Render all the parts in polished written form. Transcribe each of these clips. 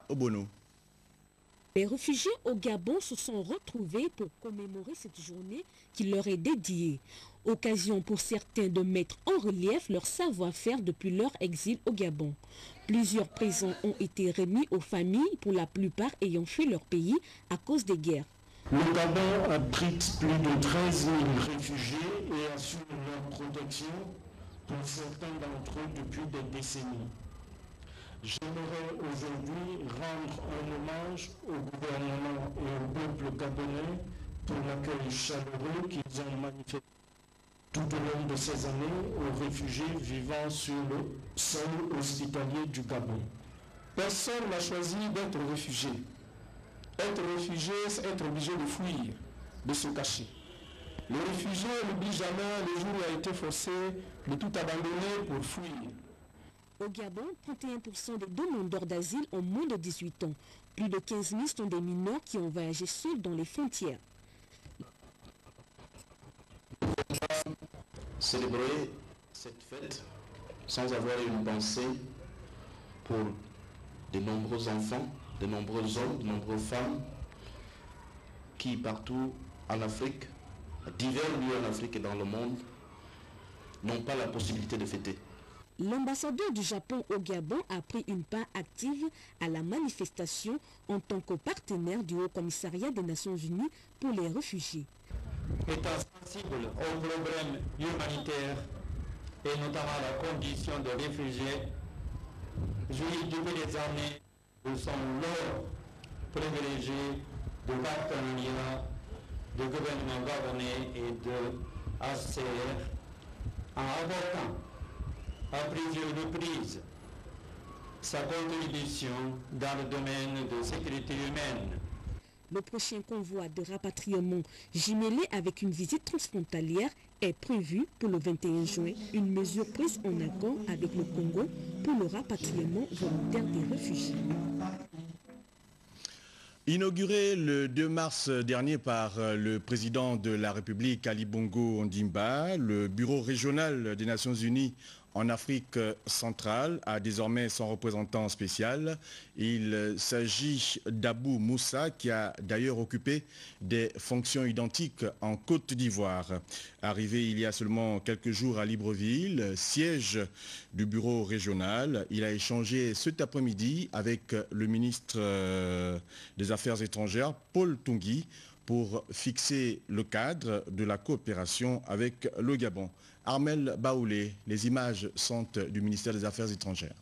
Obono. Les réfugiés au Gabon se sont retrouvés pour commémorer cette journée qui leur est dédiée. Occasion pour certains de mettre en relief leur savoir-faire depuis leur exil au Gabon. Plusieurs présents ont été remis aux familles, pour la plupart ayant fui leur pays à cause des guerres. Le Gabon abrite plus de 13 000 réfugiés et assure leur protection pour certains d'entre eux depuis des décennies. J'aimerais aujourd'hui rendre un hommage au gouvernement et au peuple gabonais pour l'accueil chaleureux qu'ils ont manifesté tout au long de ces années aux réfugiés vivant sur le sol hospitalier du Gabon. Personne n'a choisi d'être réfugié. Être réfugié, c'est être obligé de fuir, de se cacher. Le réfugié n'oublie jamais le jour où il a été forcé de tout abandonner pour fuir. Au Gabon, 31% des demandeurs d'asile ont moins de 18 ans. Plus de 15 000 sont des mineurs qui ont voyagé seuls dans les frontières. Célébrer cette fête sans avoir une pensée pour de nombreux enfants, de nombreux hommes, de nombreuses femmes qui partout en Afrique, à divers lieux en Afrique et dans le monde, n'ont pas la possibilité de fêter. L'ambassadeur du Japon au Gabon a pris une part active à la manifestation en tant que partenaire du Haut Commissariat des Nations Unies pour les réfugiés. Étant sensible aux problèmes humanitaires et notamment la condition de réfugiés, jouit depuis des années de son lot privilégié de partenariat du gouvernement gabonais et de HCR en apportant à plusieurs reprises sa contribution dans le domaine de sécurité humaine. Le prochain convoi de rapatriement jumelé avec une visite transfrontalière est prévu pour le 21 juin, une mesure prise en accord avec le Congo pour le rapatriement volontaire des réfugiés. Inauguré le 2 mars dernier par le président de la République Ali Bongo Ondimba, le bureau régional des Nations Unies en Afrique centrale a désormais son représentant spécial. Il s'agit d'Abou Moussa qui a d'ailleurs occupé des fonctions identiques en Côte d'Ivoire. Arrivé il y a seulement quelques jours à Libreville, siège du bureau régional, il a échangé cet après-midi avec le ministre des Affaires étrangères, Paul Tungui, pour fixer le cadre de la coopération avec le Gabon. Armel Baoulé, les images sont du ministère des Affaires étrangères.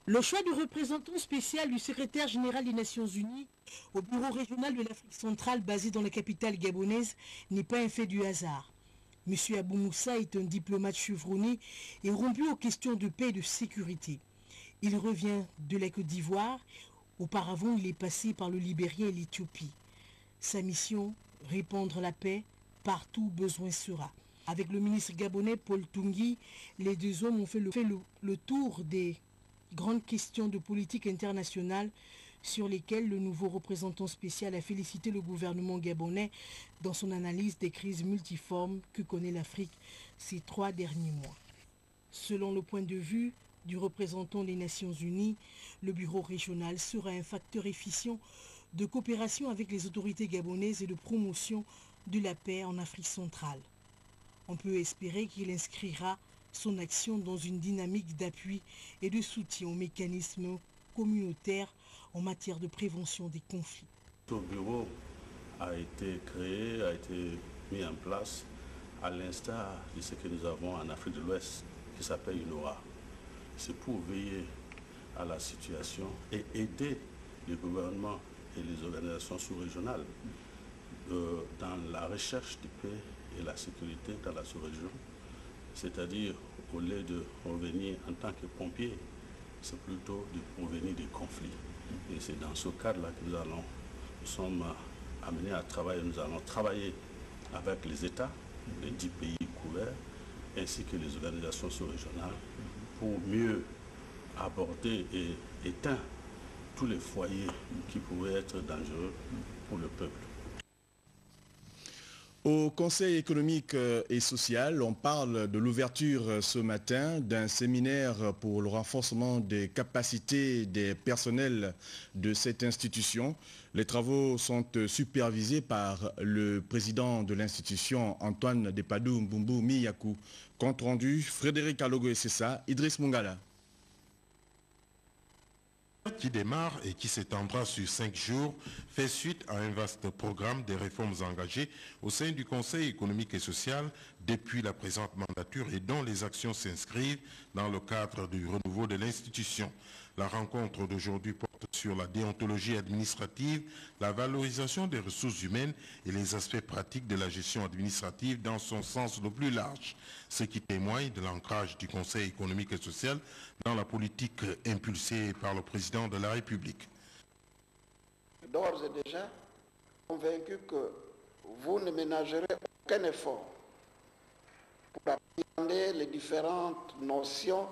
Le choix du représentant spécial du secrétaire général des Nations Unies au bureau régional de l'Afrique centrale basé dans la capitale gabonaise n'est pas un fait du hasard. M. Abou Moussa est un diplomate chevronné et rompu aux questions de paix et de sécurité. Il revient de la Côte d'Ivoire. Auparavant, il est passé par le Libéria et l'Éthiopie. Sa mission, répandre la paix partout où besoin sera. Avec le ministre gabonais Paul Tungui, les deux hommes ont fait le tour des grandes questions de politique internationale sur lesquelles le nouveau représentant spécial a félicité le gouvernement gabonais dans son analyse des crises multiformes que connaît l'Afrique ces 3 derniers mois. Selon le point de vue du représentant des Nations Unies, le bureau régional sera un facteur efficient de coopération avec les autorités gabonaises et de promotion de la paix en Afrique centrale. On peut espérer qu'il inscrira son action dans une dynamique d'appui et de soutien aux mécanismes communautaires en matière de prévention des conflits. Ce bureau a été créé, a été mis en place à l'instar de ce que nous avons en Afrique de l'Ouest qui s'appelle UNOA. C'est pour veiller à la situation et aider les gouvernements et les organisations sous-régionales dans la recherche de paix et la sécurité dans la sous-région. C'est-à-dire, au lieu de revenir en tant que pompiers, c'est plutôt de provenir des conflits. Et c'est dans ce cadre-là que nous sommes amenés à travailler. Nous allons travailler avec les États, les 10 pays couverts, ainsi que les organisations sous-régionales, pour mieux aborder et éteindre tous les foyers qui pouvaient être dangereux pour le peuple. Au Conseil économique et social, on parle de l'ouverture ce matin d'un séminaire pour le renforcement des capacités des personnels de cette institution. Les travaux sont supervisés par le président de l'institution, Antoine Depadou Mbumbu Miyakou. Compte rendu, Frédéric Alogo et Sessa, Idriss Mungala. Qui démarre et qui s'étendra sur 5 jours, fait suite à un vaste programme de réformes engagées au sein du Conseil économique et social depuis la présente mandature et dont les actions s'inscrivent dans le cadre du renouveau de l'institution. La rencontre d'aujourd'hui porte sur la déontologie administrative, la valorisation des ressources humaines et les aspects pratiques de la gestion administrative dans son sens le plus large, ce qui témoigne de l'ancrage du Conseil économique et social dans la politique impulsée par le président de la République. D'ores et déjà, convaincu que vous ne ménagerez aucun effort pour appréhender les différentes notions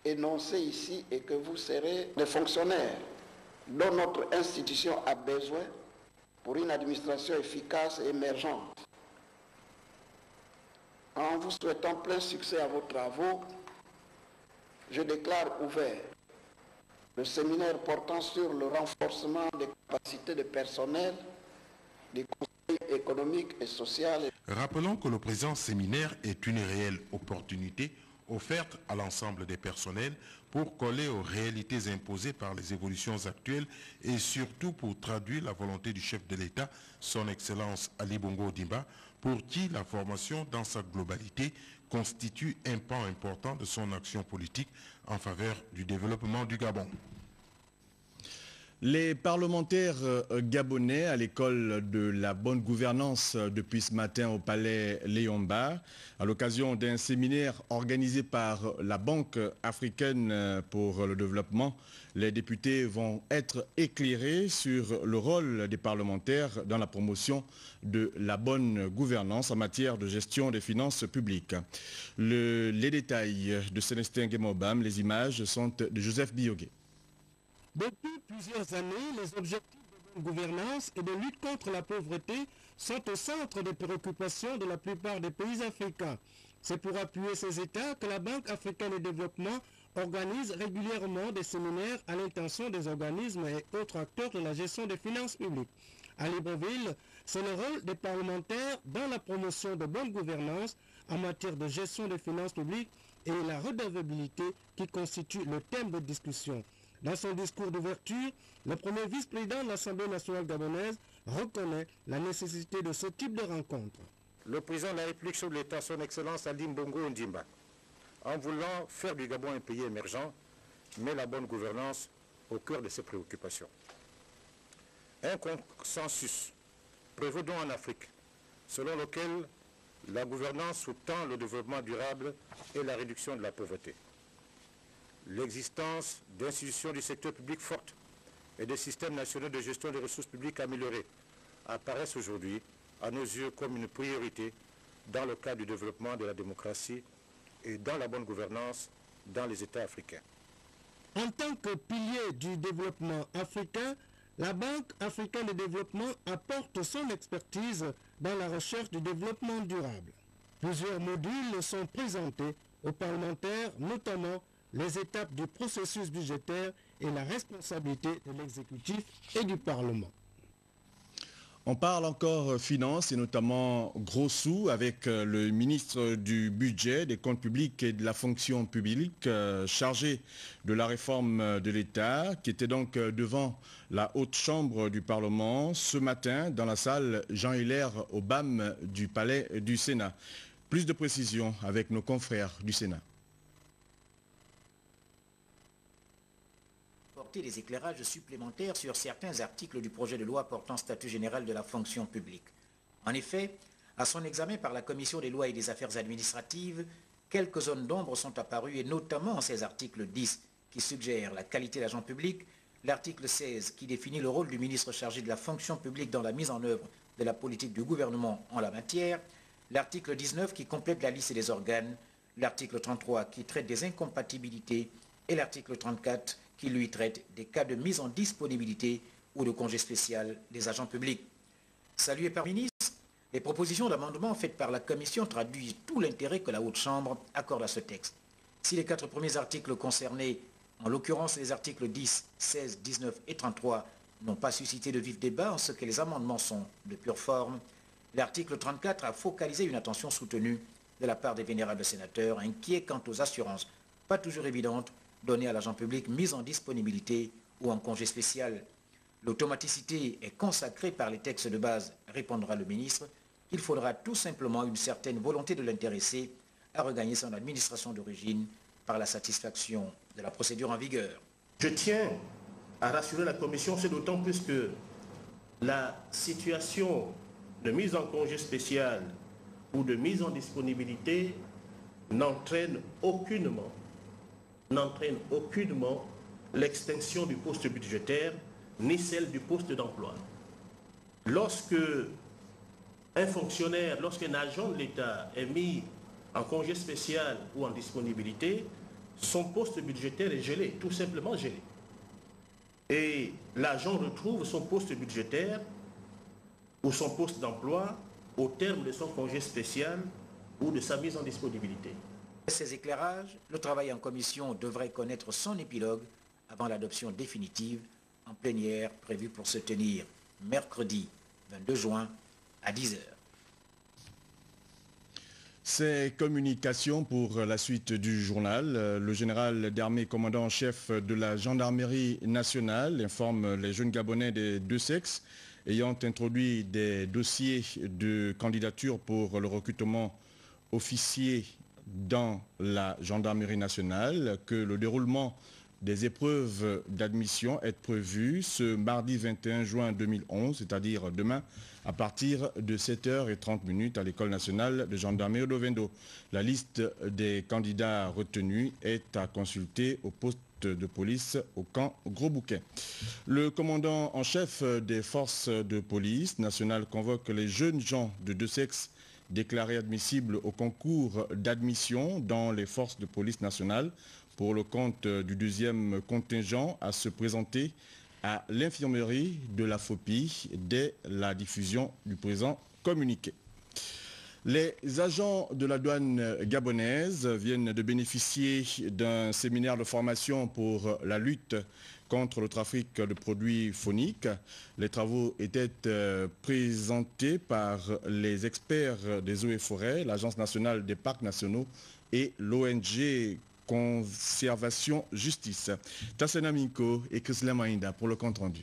énoncées ici et que vous serez des fonctionnaires dont notre institution a besoin pour une administration efficace et émergente. En vous souhaitant plein succès à vos travaux, je déclare ouvert le séminaire portant sur le renforcement des capacités de personnel du Conseil économique et social. Rappelons que le présent séminaire est une réelle opportunité offerte à l'ensemble des personnels pour coller aux réalités imposées par les évolutions actuelles et surtout pour traduire la volonté du chef de l'État, son Excellence Ali Bongo Ondimba, pour qui la formation dans sa globalité constitue un pan important de son action politique en faveur du développement du Gabon. Les parlementaires gabonais à l'école de la bonne gouvernance depuis ce matin au palais Léomba, à l'occasion d'un séminaire organisé par la Banque africaine pour le développement, les députés vont être éclairés sur le rôle des parlementaires dans la promotion de la bonne gouvernance en matière de gestion des finances publiques. Les détails de Célestin Guémobam, les images sont de Joseph Biogué. Depuis plusieurs années, les objectifs de bonne gouvernance et de lutte contre la pauvreté sont au centre des préoccupations de la plupart des pays africains. C'est pour appuyer ces États que la Banque africaine de développement organise régulièrement des séminaires à l'intention des organismes et autres acteurs de la gestion des finances publiques. À Libreville, c'est le rôle des parlementaires dans la promotion de bonne gouvernance en matière de gestion des finances publiques et la redevabilité qui constitue le thème de discussion. Dans son discours d'ouverture, le premier vice-président de l'Assemblée nationale gabonaise reconnaît la nécessité de ce type de rencontre. Le président de la République, chef de l'État, son Excellence Ali Bongo Ondimba, en voulant faire du Gabon un pays émergent, met la bonne gouvernance au cœur de ses préoccupations. Un consensus prévaut donc en Afrique, selon lequel la gouvernance sous-tend le développement durable et la réduction de la pauvreté. L'existence d'institutions du secteur public fortes et de systèmes nationaux de gestion des ressources publiques améliorés apparaissent aujourd'hui à nos yeux comme une priorité dans le cadre du développement de la démocratie et dans la bonne gouvernance dans les États africains. En tant que pilier du développement africain, la Banque africaine de développement apporte son expertise dans la recherche du développement durable. Plusieurs modules sont présentés aux parlementaires, notamment les étapes du processus budgétaire et la responsabilité de l'exécutif et du Parlement. On parle encore finances et notamment gros sous avec le ministre du budget, des comptes publics et de la fonction publique chargé de la réforme de l'État qui était donc devant la haute chambre du Parlement ce matin dans la salle Jean-Hilaire au BAM du palais du Sénat. Plus de précisions avec nos confrères du Sénat. Des éclairages supplémentaires sur certains articles du projet de loi portant statut général de la fonction publique. En effet, à son examen par la Commission des lois et des affaires administratives, quelques zones d'ombre sont apparues et notamment ces articles 10 qui suggèrent la qualité d'agent public, l'article 16 qui définit le rôle du ministre chargé de la fonction publique dans la mise en œuvre de la politique du gouvernement en la matière, l'article 19 qui complète la liste des organes, l'article 33 qui traite des incompatibilités et l'article 34 qui lui traite des cas de mise en disponibilité ou de congé spécial des agents publics. Salué par le ministre, Les propositions d'amendement faites par la Commission traduisent tout l'intérêt que la Haute Chambre accorde à ce texte. Si les 4 premiers articles concernés, en l'occurrence les articles 10, 16, 19 et 33, n'ont pas suscité de vifs débats en ce que les amendements sont de pure forme, l'article 34 a focalisé une attention soutenue de la part des vénérables sénateurs, inquiets quant aux assurances, pas toujours évidentes, données à l'agent public mis en disponibilité ou en congé spécial. L'automaticité est consacrée par les textes de base, répondra le ministre. Il faudra tout simplement une certaine volonté de l'intéressé à regagner son administration d'origine par la satisfaction de la procédure en vigueur. Je tiens à rassurer la Commission, c'est d'autant plus que la situation de mise en congé spécial ou de mise en disponibilité n'entraîne aucunement l'extinction du poste budgétaire ni celle du poste d'emploi. Lorsque un fonctionnaire, lorsqu'un agent de l'État est mis en congé spécial ou en disponibilité, son poste budgétaire est gelé, tout simplement gelé. Et l'agent retrouve son poste budgétaire ou son poste d'emploi au terme de son congé spécial ou de sa mise en disponibilité. Ces éclairages, le travail en commission devrait connaître son épilogue avant l'adoption définitive en plénière prévue pour se tenir mercredi 22 juin à 10h. Ces communications pour la suite du journal. Le général d'armée commandant en chef de la gendarmerie nationale informe les jeunes Gabonais des deux sexes ayant introduit des dossiers de candidature pour le recrutement officier dans la gendarmerie nationale que le déroulement des épreuves d'admission est prévu ce mardi 21 juin 2011, c'est-à-dire demain, à partir de 7h30 à l'École nationale de gendarmerie d'Ovendo. La liste des candidats retenus est à consulter au poste de police au camp Gros Bouquet. Le commandant en chef des forces de police nationale convoque les jeunes gens de deux sexes déclarés admissibles au concours d'admission dans les forces de police nationale pour le compte du deuxième contingent à se présenter à l'infirmerie de la FOPI dès la diffusion du présent communiqué. Les agents de la douane gabonaise viennent de bénéficier d'un séminaire de formation pour la lutte contre le trafic de produits phoniques. Les travaux étaient présentés par les experts des eaux et forêts, l'Agence nationale des parcs nationaux et l'ONG Conservation Justice. Tassena Minko et Krisla Maïnda pour le compte rendu.